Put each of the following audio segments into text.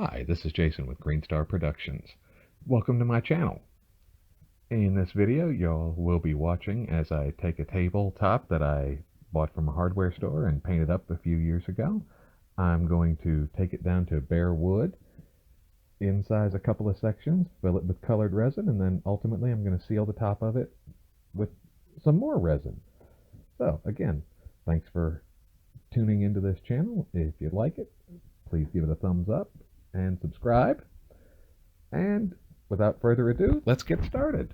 Hi, this is Jason with Green Star Productions. Welcome to my channel. In this video, y'all will be watching as I take a tabletop that I bought from a hardware store and painted up a few years ago. I'm going to take it down to bare wood, incise a couple of sections, fill it with colored resin, and then ultimately I'm going to seal the top of it with some more resin. So again, thanks for tuning into this channel. If you like it, please give it a thumbs up and subscribe. And without further ado, let's get started.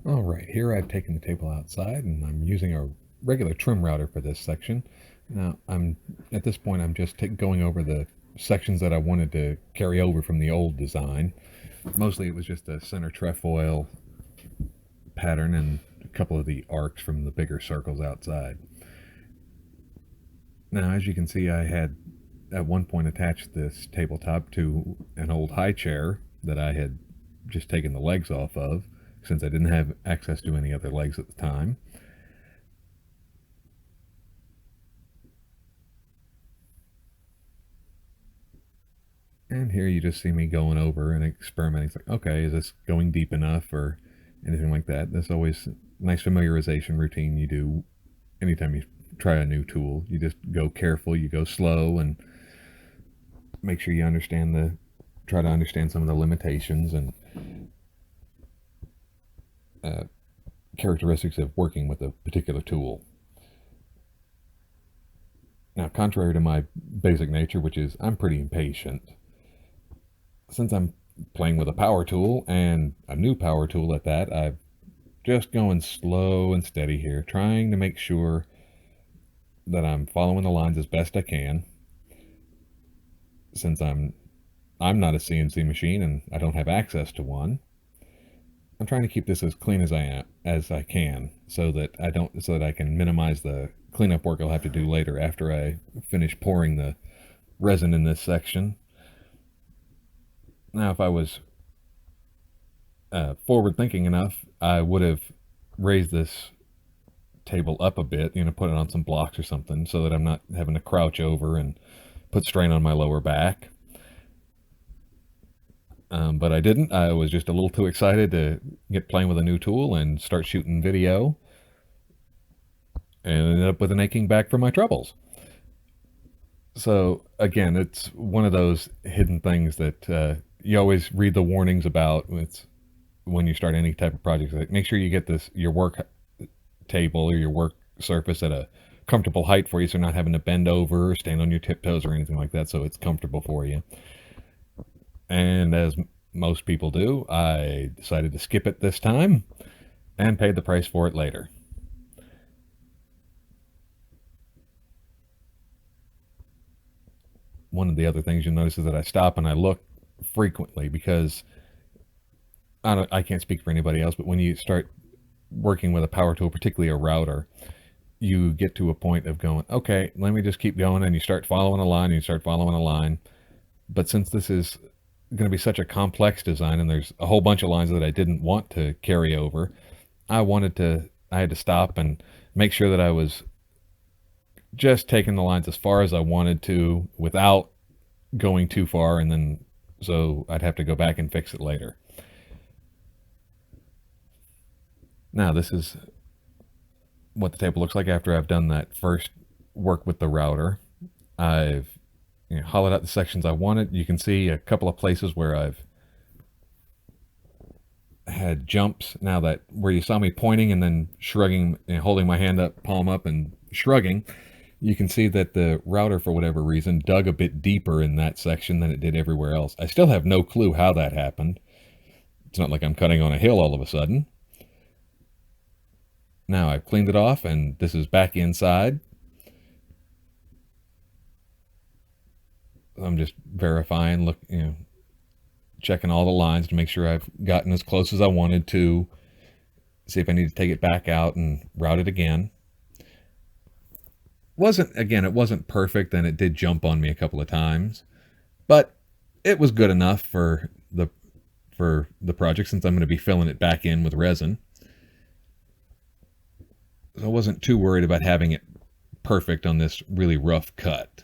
All right, here I've taken the table outside and I'm using a regular trim router for this section. Now, at this point, I'm just going over the sections that I wanted to carry over from the old design. Mostly it was just a center trefoil pattern and a couple of the arcs from the bigger circles outside. Now, as you can see, I had at one point attached this tabletop to an old high chair that I had just taken the legs off of, since I didn't have access to any other legs at the time. And here you just see me going over and experimenting. It's like, okay, is this going deep enough or anything like that? That's always a nice familiarization routine you do anytime you try a new tool. You just go careful, you go slow, and make sure you try to understand some of the limitations and characteristics of working with a particular tool. Now, contrary to my basic nature, which is I'm pretty impatient, since I'm playing with a power tool and a new power tool at that, I've just going slow and steady here, trying to make sure that I'm following the lines as best I can. Since I'm not a CNC machine and I don't have access to one, I'm trying to keep this as clean as I can, so that I can minimize the cleanup work I'll have to do later after I finish pouring the resin in this section. Now, if I was forward thinking enough, I would have raised this table up a bit, put it on some blocks or something, so that I'm not having to crouch over and put strain on my lower back. But I didn't. I was just a little too excited to get playing with a new tool and start shooting video, and ended up with an aching back for my troubles. So again, it's one of those hidden things that you always read the warnings about. It's when you start any type of project. Like, make sure you get your work table or your work surface at a comfortable height for you, so you're not having to bend over or stand on your tiptoes or anything like that, so it's comfortable for you. And as most people do, I decided to skip it this time and paid the price for it later. One of the other things you'll notice is that I stop and I look frequently, because I can't speak for anybody else, but when you start working with a power tool, particularly a router, you get to a point of going, okay, let me just keep going, and you start following a line, and you start following a line. But since this is going to be such a complex design, and there's a whole bunch of lines that I didn't want to carry over, I had to stop and make sure that I was just taking the lines as far as I wanted to without going too far, and then so I'd have to go back and fix it later. Now, this is what the table looks like after I've done that first work with the router. I've hollowed out the sections I wanted. You can see a couple of places where I've had jumps. Now, that where you saw me pointing and then shrugging, holding my hand up, palm up, and shrugging, you can see that the router, for whatever reason, dug a bit deeper in that section than it did everywhere else. I still have no clue how that happened. It's not like I'm cutting on a hill all of a sudden. Now I've cleaned it off, and this is back inside. I'm just verifying, checking all the lines to make sure I've gotten as close as I wanted to, see if I need to take it back out and route it again. It wasn't perfect, and it did jump on me a couple of times, but it was good enough for the project, since I'm going to be filling it back in with resin. I wasn't too worried about having it perfect on this really rough cut.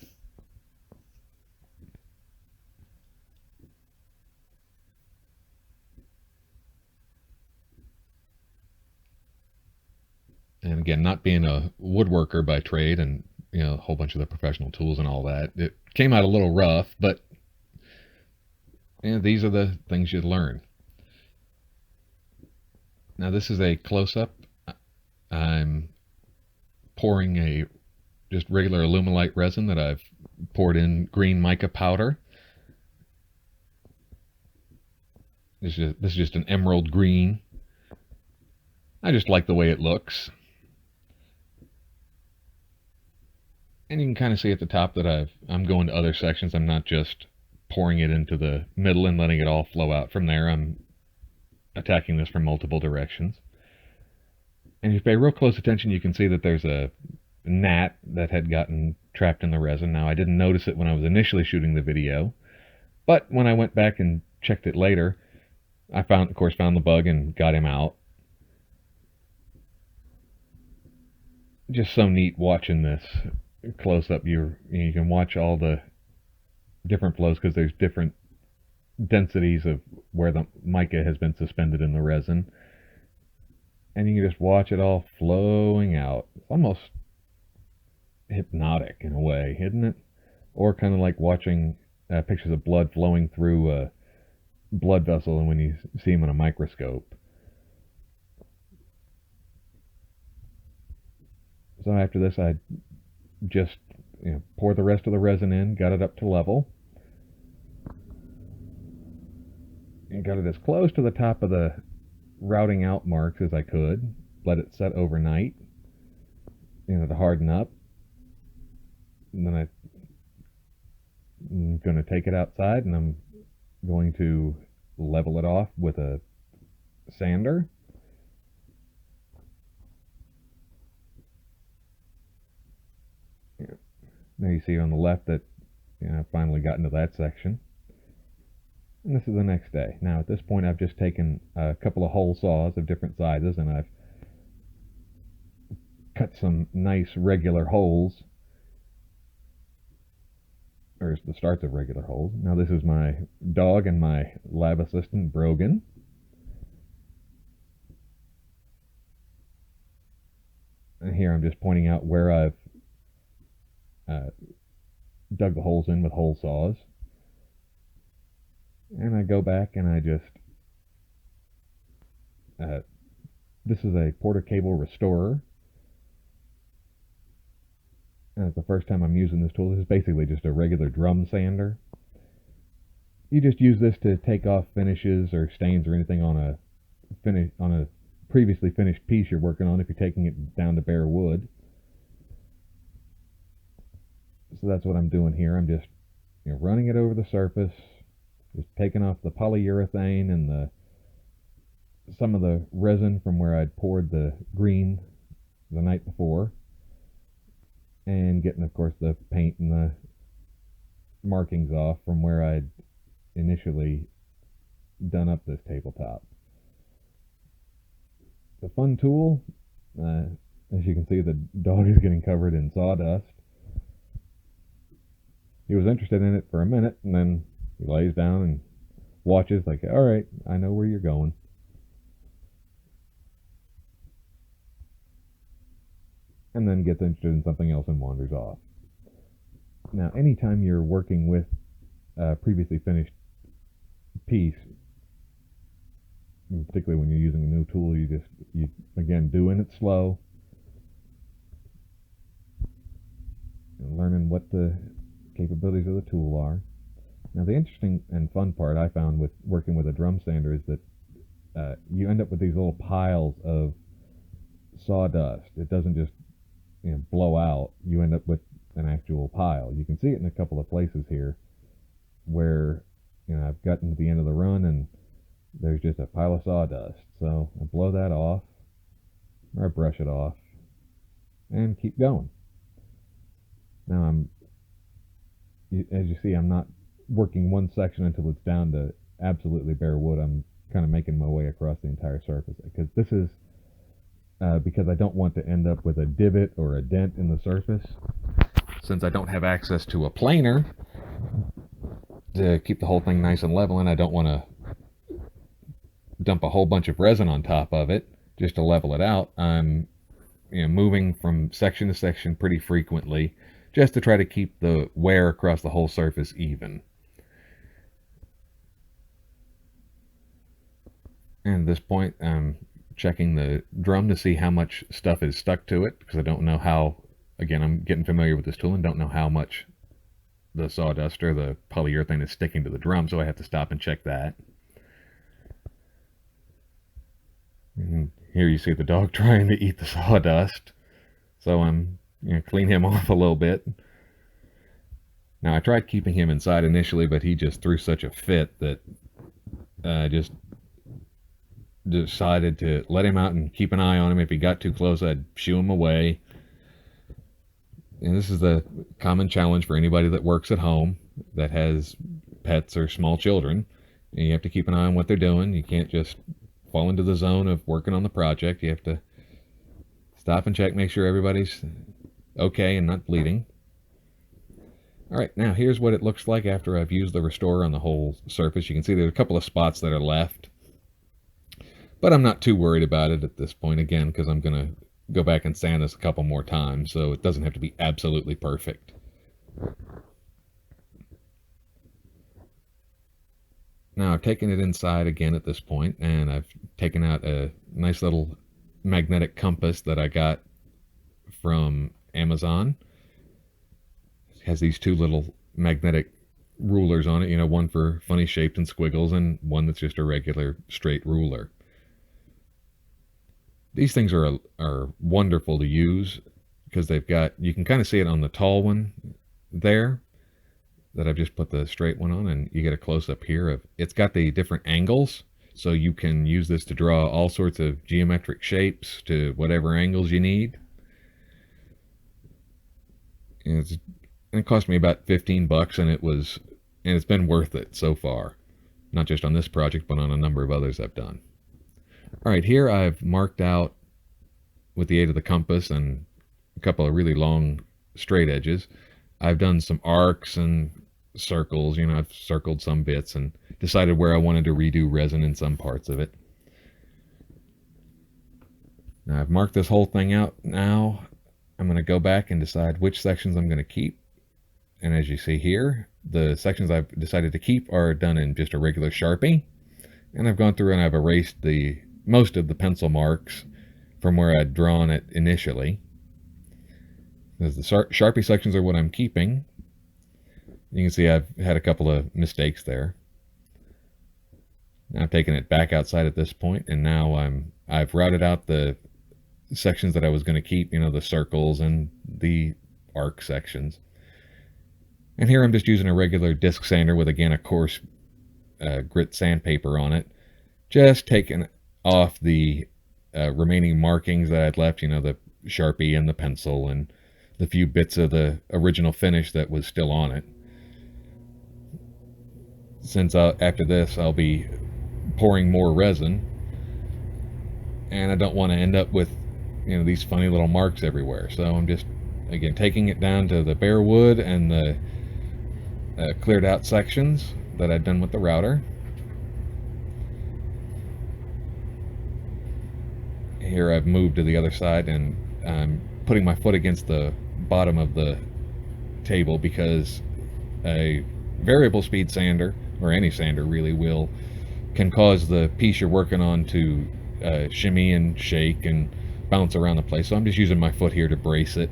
And again, not being a woodworker by trade and a whole bunch of the professional tools and all that, it came out a little rough, but these are the things you learn. Now this is a close-up. I'm pouring a just regular Alumilite resin that I've poured in green mica powder. This is just an emerald green. I just like the way it looks. And you can kind of see at the top that I'm going to other sections. I'm not just pouring it into the middle and letting it all flow out from there. I'm attacking this from multiple directions. And if you pay real close attention, you can see that there's a gnat that had gotten trapped in the resin. Now, I didn't notice it when I was initially shooting the video, but when I went back and checked it later, I found the bug and got him out. Just so neat watching this close up. You can watch all the different flows because there's different densities of where the mica has been suspended in the resin, and you can just watch it all flowing out. It's almost hypnotic in a way, isn't it? Or kind of like watching pictures of blood flowing through a blood vessel and when you see them in a microscope. So after this, I just pour the rest of the resin in, got it up to level, and got it as close to the top of the routing out marks as I could. Let it set overnight, to harden up. And then I'm going to take it outside and I'm going to level it off with a sander. Now you see on the left that I've finally gotten to that section. And this is the next day. Now at this point I've just taken a couple of hole saws of different sizes and I've cut some nice regular holes, or the starts of regular holes. Now this is my dog and my lab assistant Brogan. And here I'm just pointing out where I've dug the holes in with hole saws. And I go back and I just this is a Porter Cable Restorer, and it's the first time I'm using this tool. This is basically just a regular drum sander. You just use this to take off finishes or stains or anything on a previously finished piece you're working on if you're taking it down to bare wood. So that's what I'm doing here. I'm just running it over the surface, just taking off the polyurethane and some of the resin from where I'd poured the green the night before, and getting, of course, the paint and the markings off from where I'd initially done up this tabletop. It's a fun tool. As you can see, the dog is getting covered in sawdust. He was interested in it for a minute, and then he lays down and watches like, all right, I know where you're going. And then gets interested in something else and wanders off. Now, anytime you're working with a previously finished piece, particularly when you're using a new tool, you again, doing it slow, and learning what the capabilities of the tool are. Now, the interesting and fun part I found with working with a drum sander is that you end up with these little piles of sawdust. It doesn't just blow out. You end up with an actual pile. You can see it in a couple of places here where I've gotten to the end of the run and there's just a pile of sawdust. So I blow that off, or I brush it off, and keep going. Now as you see, I'm not working one section until it's down to absolutely bare wood. I'm kind of making my way across the entire surface because this is because I don't want to end up with a divot or a dent in the surface. Since I don't have access to a planer to keep the whole thing nice and level, and I don't want to dump a whole bunch of resin on top of it just to level it out, I'm moving from section to section pretty frequently just to try to keep the wear across the whole surface even. And at this point, I'm checking the drum to see how much stuff is stuck to it, because I don't know how, again, I'm getting familiar with this tool and don't know how much the sawdust or the polyurethane is sticking to the drum, so I have to stop and check that. And here you see the dog trying to eat the sawdust, so I'm clean him off a little bit. Now I tried keeping him inside initially, but he just threw such a fit that I just decided to let him out and keep an eye on him. If he got too close, I'd shoo him away. And this is the common challenge for anybody that works at home that has pets or small children. And you have to keep an eye on what they're doing. You can't just fall into the zone of working on the project. You have to stop and check, make sure everybody's okay and not bleeding. Alright, now here's what it looks like after I've used the Restorer on the whole surface. You can see there's a couple of spots that are left, but I'm not too worried about it at this point, again, because I'm going to go back and sand this a couple more times, so it doesn't have to be absolutely perfect. Now I've taken it inside again at this point, and I've taken out a nice little magnetic compass that I got from Amazon. It has these two little magnetic rulers on it, one for funny shaped and squiggles, and one that's just a regular straight ruler. These things are wonderful to use because they've got, you can kind of see it on the tall one there that I've just put the straight one on, and you get a close-up here of, it's got the different angles, so you can use this to draw all sorts of geometric shapes to whatever angles you need. And it cost me about 15 bucks, and it's been worth it so far. Not just on this project, but on a number of others I've done. Alright, here I've marked out, with the aid of the compass and a couple of really long straight edges, I've done some arcs and circles. I've circled some bits and decided where I wanted to redo resin in some parts of it. Now I've marked this whole thing out. Now I'm going to go back and decide which sections I'm going to keep. And as you see here, the sections I've decided to keep are done in just a regular Sharpie. And I've gone through and I've erased most of the pencil marks from where I'd drawn it initially. Because the Sharpie sections are what I'm keeping. You can see I've had a couple of mistakes there. Now I've taken it back outside at this point, and now I've routed out the sections that I was going to keep, the circles and the arc sections. And here I'm just using a regular disc sander with, again, a coarse grit sandpaper on it, just taking off the remaining markings that I'd left, the Sharpie and the pencil and the few bits of the original finish that was still on it. Since after this I'll be pouring more resin, and I don't want to end up with these funny little marks everywhere, so I'm just, again, taking it down to the bare wood and the cleared out sections that I've done with the router. Here I've moved to the other side, and I'm putting my foot against the bottom of the table because a variable speed sander, or any sander really, can cause the piece you're working on to shimmy and shake and bounce around the place. So I'm just using my foot here to brace it.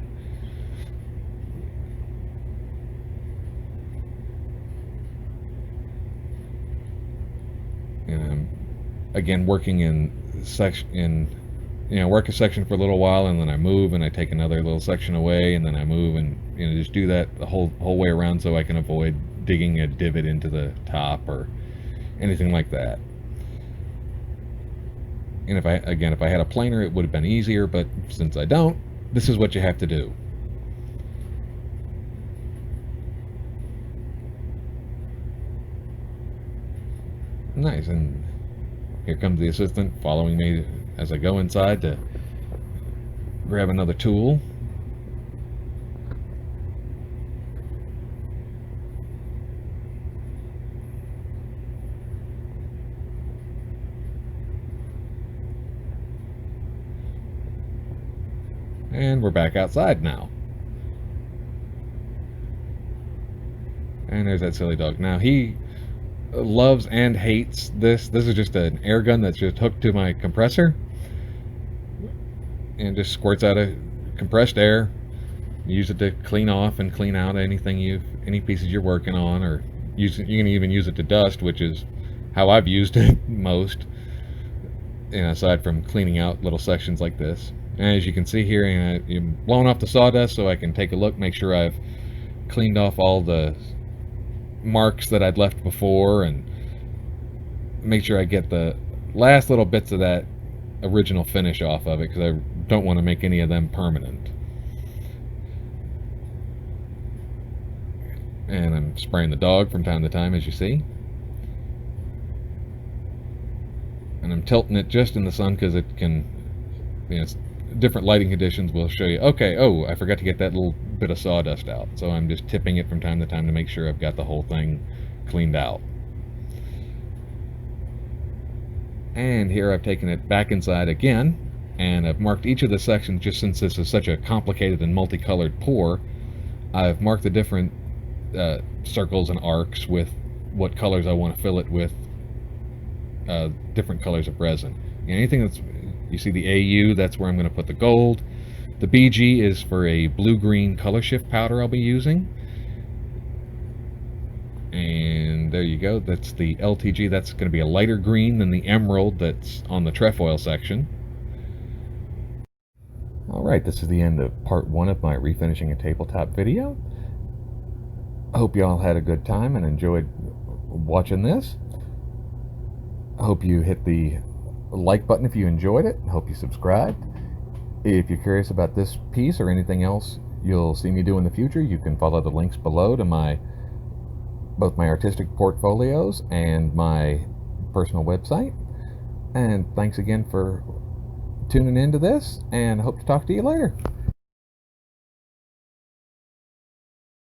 And again, working in work a section for a little while, and then I move and I take another little section away, and then I move, and just do that the whole way around so I can avoid digging a divot into the top or anything like that. And if I had a planer, it would have been easier, but since I don't, this is what you have to do. Nice, and here comes the assistant following me as I go inside to grab another tool. And we're back outside now. And there's that silly dog. Now he loves and hates this. This is just an air gun that's just hooked to my compressor. And just squirts out a compressed air. Use it to clean off and clean out any pieces you're working on, or you can even use it to dust, which is how I've used it most. Aside from cleaning out little sections like this. And as you can see here, I'm blowing off the sawdust so I can take a look, make sure I've cleaned off all the marks that I'd left before, and make sure I get the last little bits of that original finish off of it, because I don't want to make any of them permanent. And I'm spraying the dog from time to time, as you see. And I'm tilting it just in the sun because it can, different lighting conditions will show you, okay, oh, I forgot to get that little bit of sawdust out. So I'm just tipping it from time to time to make sure I've got the whole thing cleaned out. And here I've taken it back inside again, and I've marked each of the sections. Just since this is such a complicated and multicolored pour, I've marked the different circles and arcs with what colors I want to fill it with, different colors of resin. Anything that's, you see the AU, that's where I'm going to put the gold. The BG is for a blue-green color shift powder I'll be using. And there you go, that's the LTG. That's going to be a lighter green than the emerald that's on the trefoil section. Alright, this is the end of part 1 of my refinishing a tabletop video. I hope you all had a good time and enjoyed watching this. I hope you hit the like button if you enjoyed it. I hope you subscribed. If you're curious about this piece or anything else you'll see me do in the future, you can follow the links below to both my artistic portfolios and my personal website. And thanks again for tuning into this, and I hope to talk to you later.